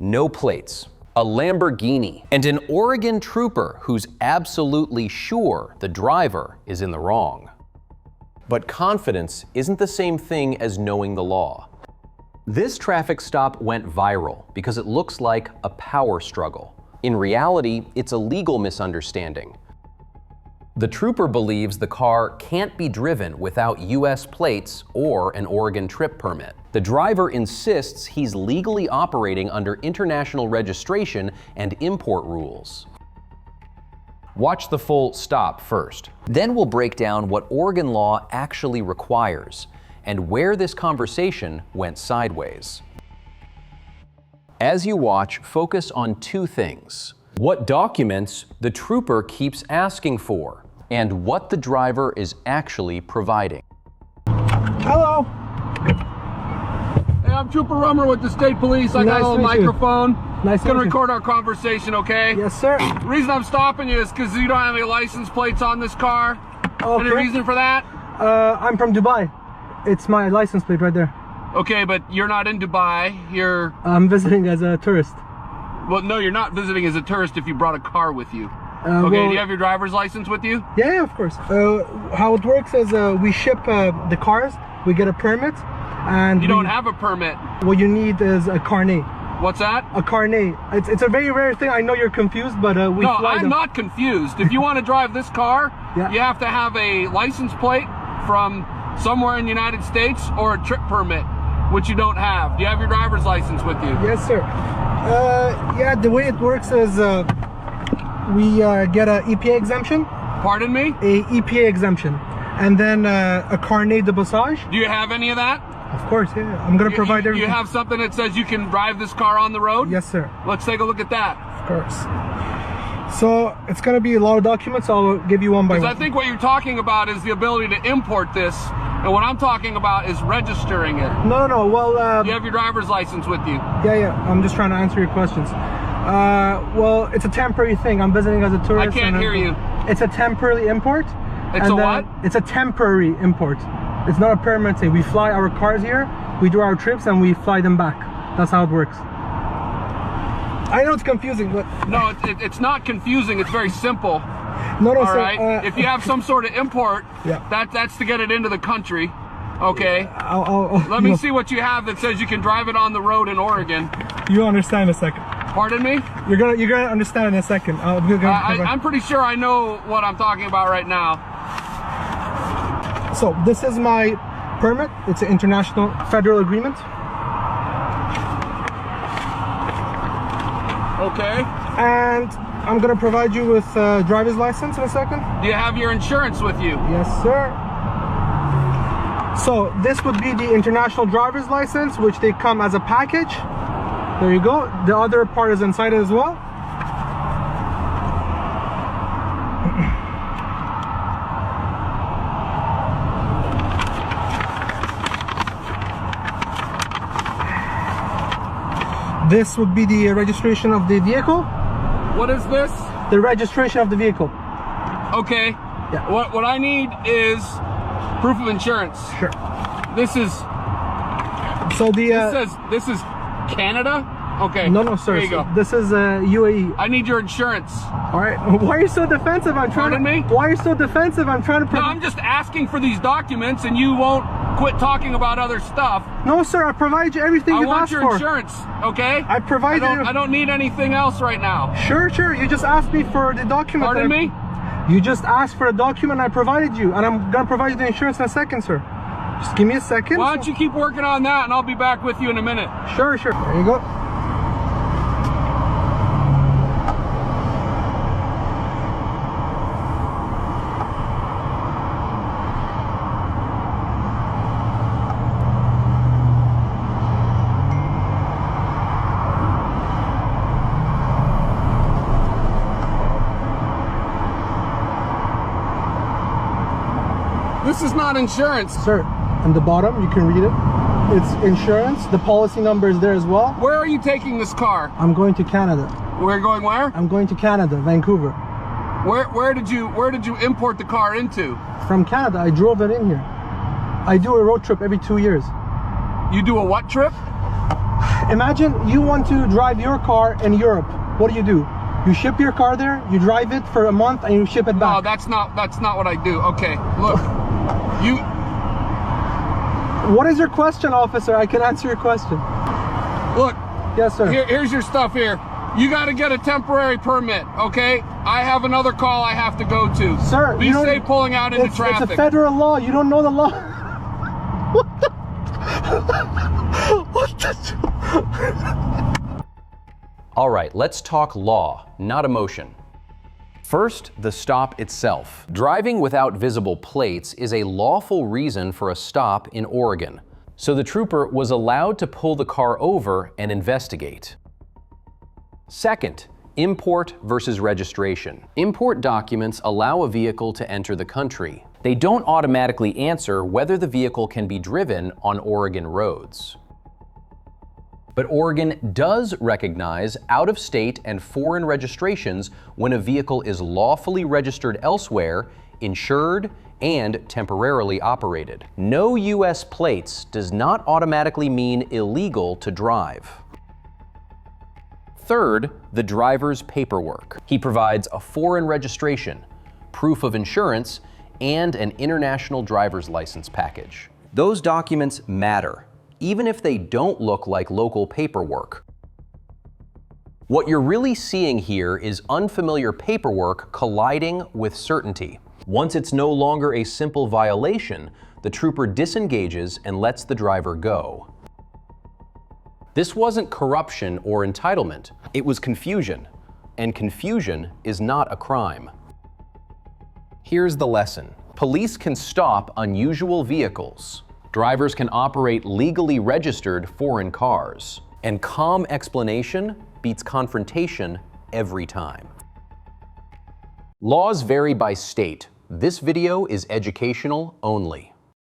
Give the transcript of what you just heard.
no plates, a Lamborghini, and an Oregon trooper who's absolutely sure the driver is in the wrong. But confidence isn't the same thing as knowing the law. This traffic stop went viral because it looks like a power struggle. In reality, it's a legal misunderstanding. The trooper believes the car can't be driven without US plates or an Oregon trip permit. The driver insists he's legally operating under international registration and import rules. Watch the full stop first. Then we'll break down what Oregon law actually requires and where this conversation went sideways. As you watch, focus on two things: what documents the trooper keeps asking for, and what the driver is actually providing. Hello. Hey, I'm Trooper Rummer with the State Police. I got a little microphone. Nice to meet you. Gonna record our conversation, okay? Yes, sir. The reason I'm stopping you is because you don't have any license plates on this car. Okay. Any reason for that? I'm from Dubai. It's my license plate right there. Okay, but you're not in Dubai. I'm visiting as a tourist. Well, no, you're not visiting as a tourist if you brought a car with you. Okay, well, do you have your driver's license with you? Yeah, of course. How it works is we ship the cars, we get a permit, and You don't have a permit. What you need is a carnet. What's that? A carnet. It's a very rare thing. I know you're confused, but we No, fly I'm them. not confused. If you want to drive this car, Yeah. you have to have a license plate from somewhere in the United States or a trip permit, which you don't have. Do you have your driver's license with you? Yes, sir. Yeah, the way it works is we get a EPA exemption. Pardon me? A EPA exemption, and then a carnet de passage. Do you have any of that? Of course, yeah. I'm gonna provide everything. You have something that says you can drive this car on the road? Yes, sir. Let's take a look at that. Of course. So it's gonna be a lot of documents. So I'll give you one by one. Because I think what you're talking about is the ability to import this, and what I'm talking about is registering it. No. Well, You have your driver's license with you. yeah. I'm just trying to answer your questions. Well, it's a temporary thing. I'm visiting as a tourist. I can't hear you. It's a temporary import. It's a what? It's a temporary import. It's not a permanent thing. We fly our cars here, we do our trips, and we fly them back. That's how it works. I know it's confusing, but No, it's not confusing. It's very simple. no, All sir. right. If you have some sort of import, Yeah. that's to get it into the country. Okay. I'll Let me see what you have that says you can drive it on the road in Oregon. You understand in a second. Pardon me? You're gonna understand in a second. I'm pretty sure I know what I'm talking about right now. So this is my permit. It's an international federal agreement. Okay. And I'm gonna provide you with a driver's license in a second. Do you have your insurance with you? Yes, sir. So this would be the international driver's license, which they come as a package. There you go. The other part is inside it as well. This would be the registration of the vehicle. What is this? The registration of the vehicle. Okay. Yeah. What I need is proof of insurance. Sure. This is So the this is Canada? Okay. no, sir. There you go. This is UAE. I need your insurance. All right. Why are you so defensive? I'm trying. Pardon me? Why are you so defensive? I'm trying to. No, I'm just asking for these documents, and you won't quit talking about other stuff. No, sir. I provide you everything I you've want asked your for. insurance, okay? I provide you. I don't need anything else right now. Sure. You just asked me for the document. Pardon me? You just asked for a document. I provided you, and I'm gonna provide you the insurance in a second, sir. Just give me a second. Why don't you keep working on that, and I'll be back with you in a minute. Sure. There you go. This is not insurance. Sir, on the bottom, you can read it. It's insurance. The policy number is there as well. Where are you taking this car? I'm going to Canada. We're going where? I'm going to Canada, Vancouver. Where did you import the car into? From Canada. I drove it in here. I do a road trip every 2 years. You do a what trip? Imagine you want to drive your car in Europe. What do? You ship your car there, you drive it for a month, and you ship it back. No, that's not what I do. Okay, look, you. What is your question, officer? I can answer your question. Look. Yes, sir. Here's your stuff here. You got to get a temporary permit, okay? I have another call I have to go to. Sir, be safe pulling out into traffic. It's a federal law. You don't know the law. What the? What the? All right, let's talk law, not emotion. First, the stop itself. Driving without visible plates is a lawful reason for a stop in Oregon. So the trooper was allowed to pull the car over and investigate. Second, import versus registration. Import documents allow a vehicle to enter the country. They don't automatically answer whether the vehicle can be driven on Oregon roads. But Oregon does recognize out-of-state and foreign registrations when a vehicle is lawfully registered elsewhere, insured, and temporarily operated. No U.S. plates does not automatically mean illegal to drive. Third, the driver's paperwork. He provides a foreign registration, proof of insurance, and an international driver's license package. Those documents matter, even if they don't look like local paperwork. What you're really seeing here is unfamiliar paperwork colliding with certainty. Once it's no longer a simple violation, the trooper disengages and lets the driver go. This wasn't corruption or entitlement, it was confusion, and confusion is not a crime. Here's the lesson. Police can stop unusual vehicles. Drivers can operate legally registered foreign cars. And calm explanation beats confrontation every time. Laws vary by state. This video is educational only.